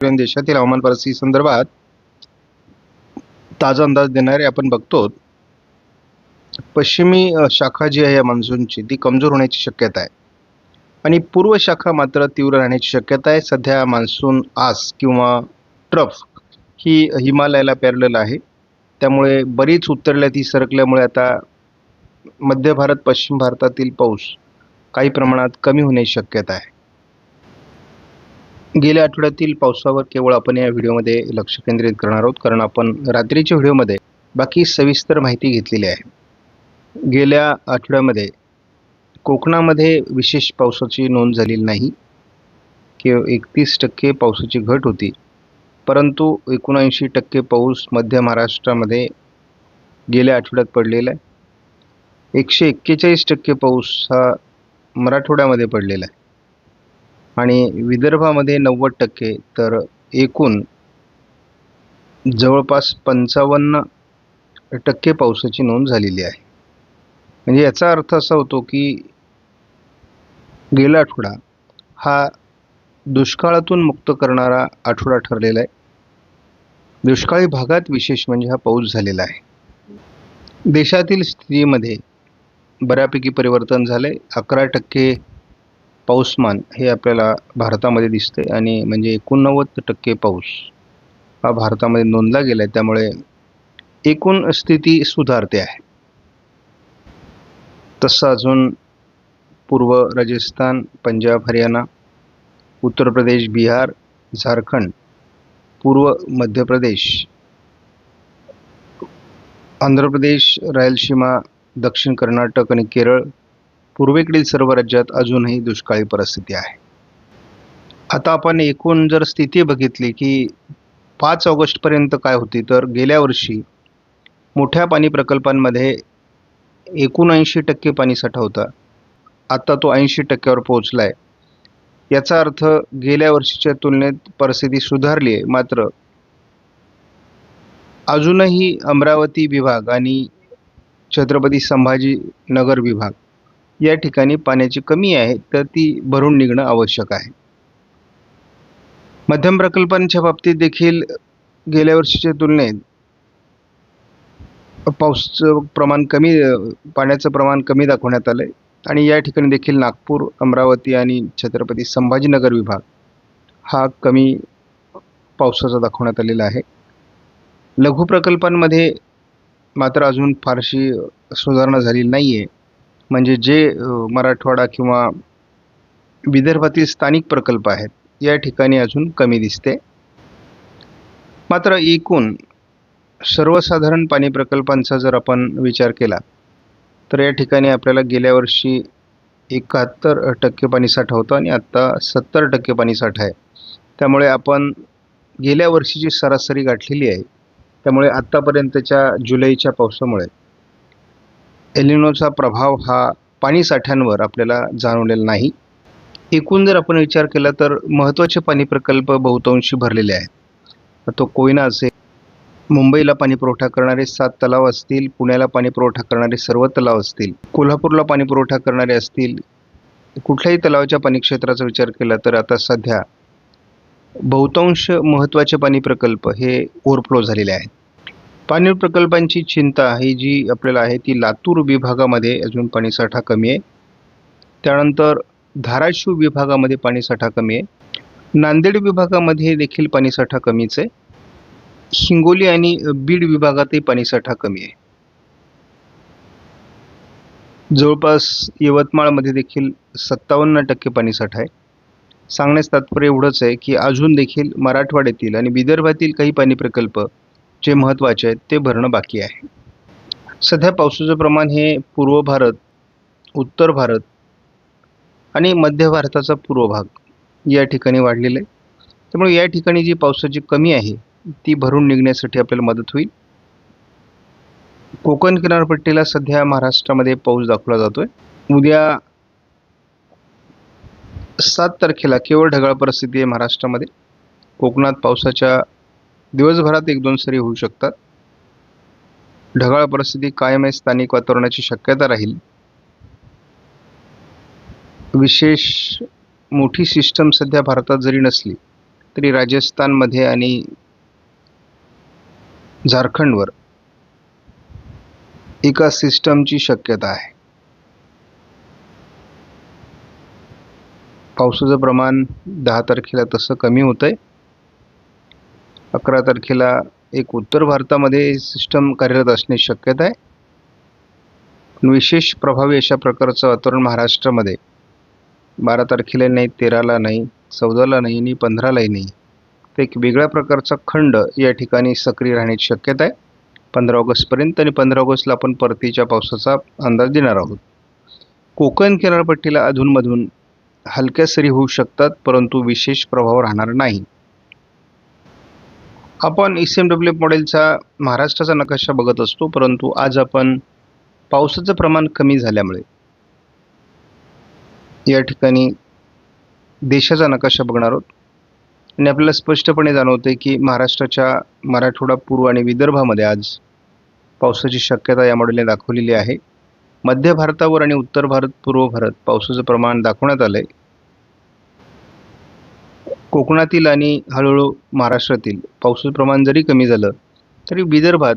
देशातील हवामान परिस्थिती संदर्भात ताजा अंदाज देणारे आपण बघतो. पश्चिमी शाखा जी आहे या मान्सूनची ती कमजोर होण्याची शक्यता आहे आणि पूर्व शाखा मात्र तीव्र राहण्याची शक्यता आहे. सध्या मान्सून आस किंवा ट्रफ ही हिमालयाला पॅरलल आहे, त्यामुळे बरीच उत्तरेला ती सरकल्यामुळे आता मध्य भारत पश्चिम भारतातील पाऊस काही प्रमाणात कमी होण्याची शक्यता आहे. गेल्या आठवड्यातील पावसावर केवळ आपण या व्हिडिओमध्ये लक्ष केंद्रित करणार आहोत, कारण आपण रात्रीच्या व्हिडिओमध्ये बाकी सविस्तर माहिती घेतलेली आहे. गेल्या आठवड्यामध्ये कोकणामध्ये विशेष पावसाची नोंद झालेली नाही, केवळ 31% पावसाची घट होती, परंतु 79% पाऊस मध्य महाराष्ट्रामध्ये गेल्या आठवड्यात पडलेला आहे. 141% पाऊस हा मराठवाड्यामध्ये पडलेला आहे आणि विदर्भामध्ये 90%, तर एकूण जवळपास 55% पावसाची नोंद झालेली आहे. म्हणजे याचा अर्थ असा होतो की गेला आठवडा हा दुष्काळातून मुक्त करणारा आठवडा ठरलेला आहे. दुष्काळी भागात विशेष म्हणजे हा पाऊस झालेला आहे. देशातील स्थितीमध्ये बऱ्यापैकी परिवर्तन झाले. 11% पाऊसमान हे आपल्याला भारतामध्ये दिसते आणि म्हणजे 89% पाऊस हा भारतामध्ये नोंदला गेला आहे. त्यामुळे एकूण स्थिती सुधारते आहे. तसं अजून पूर्व राजस्थान, पंजाब, हरियाणा, उत्तर प्रदेश, बिहार, झारखंड, पूर्व मध्य प्रदेश, आंध्र प्रदेश, रायलसीमा, दक्षिण कर्नाटक आणि केरळ, पूर्वेकडील सर्व राज्यात अजूनही दुष्काळी परिस्थिती आहे. आता आपण एकूण जर स्थिती बघितली की 5 ऑगस्टपर्यंत काय होती, तर गेल्या वर्षी मोठ्या पाणी प्रकल्पांमध्ये 79% पाणीसाठा होता. आता तो 80%वर पोहोचला आहे. याचा अर्थ गेल्या वर्षीच्या तुलनेत परिस्थिती सुधारली आहे. मात्र अजूनही अमरावती विभाग आणि छत्रपती संभाजीनगर विभाग या ठिकाणी पाण्याची कमी आहे, तर ती भरून निघणं आवश्यक आहे. मध्यम प्रकल्पांच्या बाबतीत देखील गेल्या वर्षीच्या तुलनेत पाण्याचं प्रमाण कमी दाखवण्यात आलं आहे आणि या ठिकाणी देखील नागपूर, अमरावती आणि छत्रपती संभाजीनगर विभाग हा कमी पावसाचा दाखवण्यात आलेला आहे. लघु प्रकल्पांमध्ये मात्र अजून फारशी सुधारणा झालेली नाही आहे. म्हणजे जे मराठवाडा किंवा विदर्भातील स्थानिक प्रकल्प आहेत या ठिकाणी अजून कमी दिसते. मात्र एकूण सर्वसाधारण पाणी प्रकल्पांचा जर आपण विचार केला तर या ठिकाणी आपल्याला गेल्या वर्षी 71% पाणीसाठा होता आणि आत्ता 70% पाणीसाठा आहे. त्यामुळे आपण गेल्या वर्षीची सरासरी गाठलेली आहे. त्यामुळे आत्तापर्यंतच्या जुलैच्या पावसामुळे एलिनोचा प्रभाव हा पाणीसाठ्यांवर आपल्याला जाणवलेला नाही. एकूण जर आपण विचार केला तर महत्त्वाचे पाणी प्रकल्प बहुतांशी भरलेले आहेत. तो कोयना असेल, मुंबईला पाणी पुरवठा करणारे 7 तलाव असतील, पुण्याला पाणी पुरवठा करणारे सर्व तलाव असतील, कोल्हापूरला पाणी पुरवठा करणारे असतील, कुठल्याही तलावाच्या पाणी क्षेत्राचा विचार केला तर आता सध्या बहुतांश महत्त्वाचे पाणी प्रकल्प हे ओव्हरफ्लो झालेले आहेत. पाणी प्रकल्पांची चिंता ही जी आपल्याला आहे ती लातूर विभागामध्ये अजून पाणीसाठा कमी आहे. त्यानंतर धाराशिव विभागामध्ये पाणीसाठा कमी आहे. नांदेड विभागामध्ये देखील पाणीसाठा कमीच आहे. हिंगोली आणि बीड विभागातही पाणीसाठा कमी आहे. जवळपास यवतमाळमध्ये देखील 57% पाणीसाठा आहे. सांगण्यास तात्पर्य एवढंच आहे की अजून देखील मराठवाड्यातील आणि विदर्भातील काही पाणी प्रकल्प जे महत्त्वाचे आहेत ते भरणं बाकी आहे. सध्या पावसाचं प्रमाण हे पूर्व भारत, उत्तर भारत आणि मध्य भारताचा पूर्व भाग या ठिकाणी वाढलेलं आहे. त्यामुळे या ठिकाणी जी पावसाची कमी आहे ती भरून निघण्यासाठी आपल्याला मदत होईल. कोकण किनारपट्टीला सध्या महाराष्ट्रामध्ये पाऊस दाखवला जातोय. उद्या 7 तारखेला केवळ ढगाळ परिस्थिती आहे महाराष्ट्रामध्ये. कोकणात पावसाच्या दिवसभरात 1-2 सरी होऊ शकतात. ढगाळ परिस्थिती कायम आहे. स्थानिक वातावरणाची शक्यता राहील. विशेष मोठी सिस्टम सध्या भारतात जरी नसली तरी राजस्थानमध्ये आणि झारखंडवर एका सिस्टमची शक्यता आहे. पावसाचं प्रमाण 10 तारखेला तसं कमी होतंय. 11 तारखेला एक उत्तर भारतामध्ये सिस्टम कार्यरत असण्याची शक्यता आहे. विशेष प्रभावी अशा प्रकारचं वातावरण महाराष्ट्रामध्ये 12 तारखेला नाही, 13ला नाही, 14ला नाही आणि 15लाही नाही. तर एक वेगळ्या प्रकारचा खंड या ठिकाणी सक्रिय राहण्याची शक्यता आहे 15 ऑगस्टपर्यंत. आणि 15 ऑगस्टला आपण परतीच्या पावसाचा अंदाज देणार आहोत. कोकण किनारपट्टीला अधूनमधून हलक्या सरी होऊ शकतात, परंतु विशेष प्रभाव राहणार नाही. आपण ECMWF मॉडेलचा महाराष्ट्राचा नकाशा बघत असतो, परंतु आज आपण पावसाचं प्रमाण कमी झाल्यामुळे या ठिकाणी देशाचा नकाशा बघणार आहोत. आणि आपल्याला स्पष्टपणे जाणवते की महाराष्ट्राच्या मराठवाडा, पूर्व आणि विदर्भामध्ये आज पावसाची शक्यता या मॉडेलने दाखवलेली आहे. मध्य भारतावर आणि उत्तर भारत, पूर्व भारत पावसाचं प्रमाण दाखवण्यात आलंय. कोकणातील आणि हळूहळू महाराष्ट्रातील पावसाचं प्रमाण जरी कमी झालं तरी विदर्भात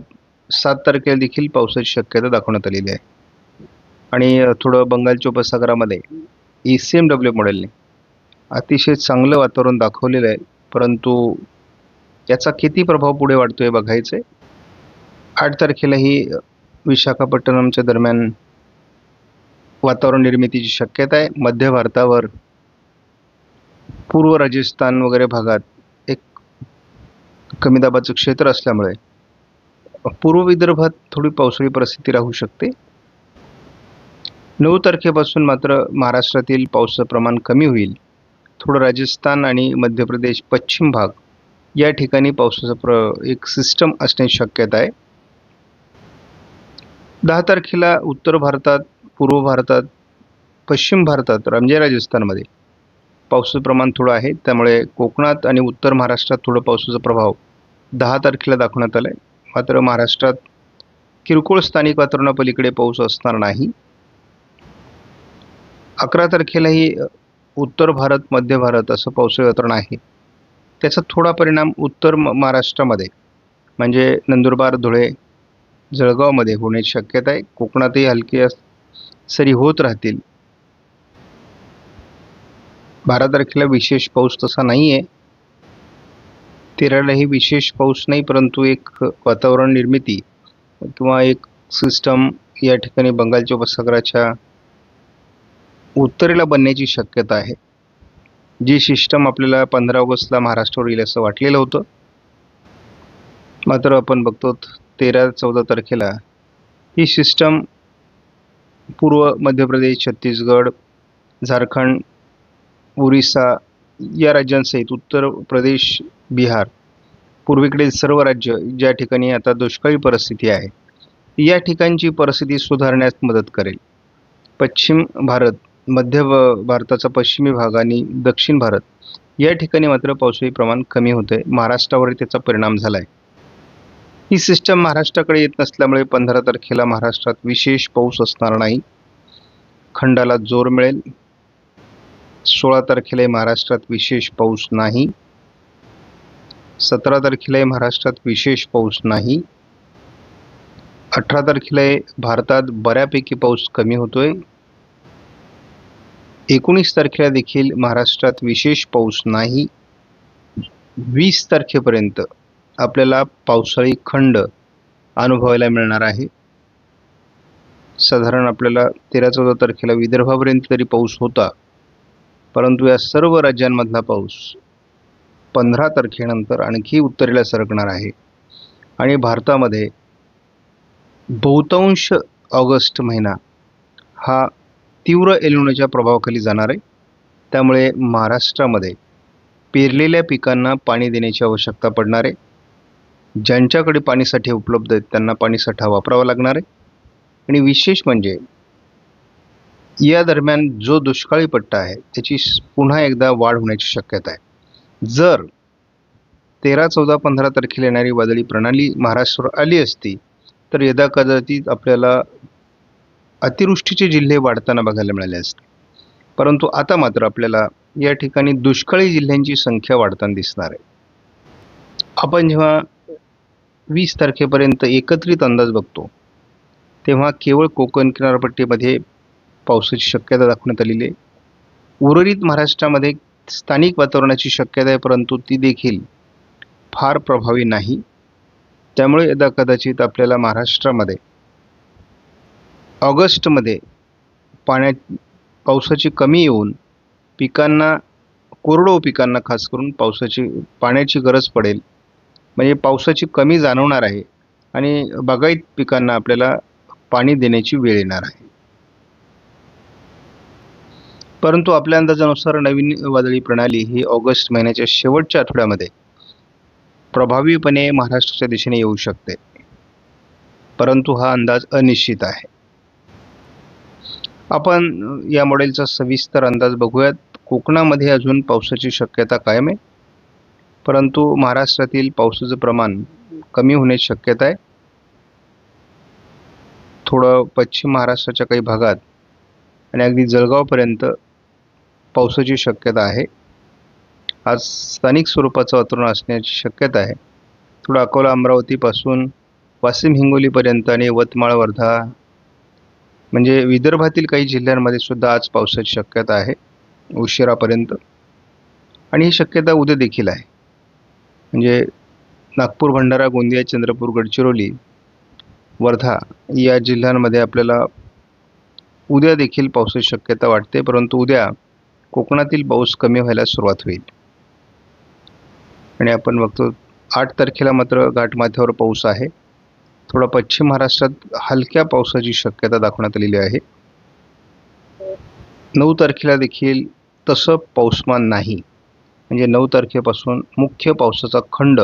7 तारखेला देखील पावसाची शक्यता दाखवण्यात आलेली आहे. आणि थोडं बंगालच्या उपसागरामध्ये ECMWF मॉडेलने अतिशय चांगलं वातावरण दाखवलेलं आहे, परंतु याचा किती प्रभाव पुढे वाढतोय बघायचं आहे. 8 तारखेलाही विशाखापट्टणमच्या दरम्यान वातावरण निर्मितीची शक्यता आहे. मध्य भारतावर, पूर्व राजस्थान वगैरे भागात एक कमी दाबाचं क्षेत्र असल्यामुळे पूर्व विदर्भात थोडी पावसाळी परिस्थिती राहू शकते. 9 तारखेपासून मात्र महाराष्ट्रातील पावसाचं प्रमाण कमी होईल. थोडं राजस्थान आणि मध्य प्रदेश पश्चिम भाग या ठिकाणी पावसाचं एक सिस्टम असण्याची शक्यता आहे. 10 तारखेला उत्तर भारतात, पूर्व भारतात, पश्चिम भारतात म्हणजे राजस्थानमध्ये पावसाचं प्रमाण थोडं आहे. त्यामुळे कोकणात आणि उत्तर महाराष्ट्रात थोडं पावसाचा प्रभाव 10 तारखेला दाखवण्यात आला आहे. मात्र महाराष्ट्रात किरकोळ स्थानिक वातावरणापलीकडे पाऊस असणार नाही. 11 तारखेलाही उत्तर भारत, मध्य भारत असं पावसाळी वातावरण आहे. त्याचा थोडा परिणाम उत्तर महाराष्ट्रामध्ये म्हणजे नंदुरबार, धुळे, जळगावमध्ये होण्याची शक्यता आहे. कोकणातही हलक्या सरी होत राहतील. 12 तारखेला विशेष पाऊस तसा नाही आहे. 13लाही विशेष पाऊस नाही, परंतु एक वातावरण निर्मिती किंवा एक सिस्टम या ठिकाणी बंगालच्या उपसागराच्या उत्तरेला बनण्याची शक्यता आहे. जी सिस्टम आपल्याला 15 ऑगस्टला महाराष्ट्रावर येईल असं वाटलेलं होतं, मात्र आपण बघतो 13-14 तारखेला ही सिस्टम पूर्व मध्य प्रदेश, छत्तीसगड, झारखंड, ओरिसा या राज्यांसहित उत्तर प्रदेश, बिहार, पूर्वेकडील सर्व राज्य ज्या ठिकाणी आता दुष्काळी परिस्थिती आहे या ठिकाणची परिस्थिती सुधारण्यास मदत करेल. पश्चिम भारत, मध्य भारताचा पश्चिमी भाग आणि दक्षिण भारत या ठिकाणी मात्र पावसाळी प्रमाण कमी होते. महाराष्ट्रावर त्याचा परिणाम झाला आहे. ही सिस्टम महाराष्ट्राकडे येत नसल्यामुळे 15 तारखेला महाराष्ट्रात विशेष पाऊस असणार नाही. खंडाला जोर मिळेल. 16 तारखेला महाराष्ट्रात विशेष पाऊस नाही. 17 तारखेला महाराष्ट्रात विशेष पाऊस नाही. 18 तारखेला भारतात बऱ्यापैकी पाऊस कमी होतोय. 19 तारखेला देखील महाराष्ट्रात विशेष पाऊस नाही. 20 तारखेपर्यंत आपल्याला पावसाळी खंड अनुभवायला मिळणार आहे. साधारण आपल्याला 13-14 तारखेला विदर्भापर्यंत तरी पाऊस होता, परंतु या सर्व राज्यांमधला पाऊस 15 तारखेनंतर आणखी उत्तरेला सरकणार आहे. आणि भारतामध्ये बहुतांश ऑगस्ट महिना हा तीव्र एलिनोच्या प्रभावाखाली जाणार आहे. त्यामुळे महाराष्ट्रामध्ये पेरलेल्या पिकांना पाणी देण्याची आवश्यकता पडणार आहे. ज्यांच्याकडे पाणीसाठे उपलब्ध आहेत त्यांना पाणीसाठा वापरावा लागणार आहे. आणि विशेष म्हणजे या दरम्यान जो दुष्काळी पट्टा आहे त्याची पुन्हा एकदा वाढ होण्याची शक्यता आहे. जर 13, 14, 15 तारखेला येणारी वादळी प्रणाली महाराष्ट्रावर आली असती तर यदाकदाचित आपल्याला अतिवृष्टीचे जिल्हे वाढताना बघायला मिळाले असते. परंतु आता मात्र आपल्याला या ठिकाणी दुष्काळी जिल्ह्यांची संख्या वाढताना दिसणार आहे. आपण जेव्हा 20 तारखेपर्यंत एकत्रित अंदाज बघतो तेव्हा केवळ कोकण किनारपट्टीमध्ये पावसाची शक्यता दाखवण्यात आलेली आहे. उर्वरित महाराष्ट्रामध्ये स्थानिक वातावरणाची शक्यता आहे, परंतु ती देखील फार प्रभावी नाही. त्यामुळे यदा कदाचित आपल्याला महाराष्ट्रामध्ये ऑगस्टमध्ये पावसाची कमी येऊन पिकांना, कोरडवाहू पिकांना खास करून पाण्याची गरज पडेल. म्हणजे पावसाची कमी जाणवणार आहे आणि बागायत पिकांना आपल्याला पाणी देण्याची वेळ येणार आहे. परंतु आपल्या अंदाजानुसार नवीन वादळी प्रणाली ही ऑगस्ट महिन्याच्या शेवटच्या आठवड्यामध्ये प्रभावीपणे महाराष्ट्राच्या दिशेने येऊ शकते, परंतु हा अंदाज अनिश्चित आहे. आपण या मॉडेलचा सविस्तर अंदाज बघूयात. कोकणामध्ये अजून पावसाची शक्यता कायम आहे, परंतु महाराष्ट्रातील पावसाचं प्रमाण कमी होण्याची शक्यता आहे. थोडं पश्चिम महाराष्ट्राच्या काही भागात आणि अगदी जळगावपर्यंत पावसाची शक्यता आहे. आज स्थानिक स्वरूपाचं वातावरण असण्याची शक्यता आहे. थोडं अकोला अमरावतीपासून वाशिम हिंगोलीपर्यंत आणि यवतमाळ वर्धा म्हणजे विदर्भातील काही जिल्ह्यांमध्ये सुद्धा आज पावसाची शक्यता आहे उशिरापर्यंत, आणि ही शक्यता उद्या देखील आहे. म्हणजे नागपूर, भंडारा, गोंदिया, चंद्रपूर, गडचिरोली, वर्धा या जिल्ह्यांमध्ये आपल्याला उद्या देखील पावसाची शक्यता वाटते, परंतु उद्या कोकणातील पाऊस कमी व्हायला सुरुवात होईल. आणि आपण बघतो 8 तारखेला मात्र घाटमाथ्यावर पाऊस आहे. थोडा पश्चिम महाराष्ट्रात हलक्या पावसाची शक्यता दाखवण्यात आलेली आहे. 9 तारखेला देखील तसं पाऊसमान नाही. म्हणजे 9 तारखेपासून मुख्य पावसाचा खंड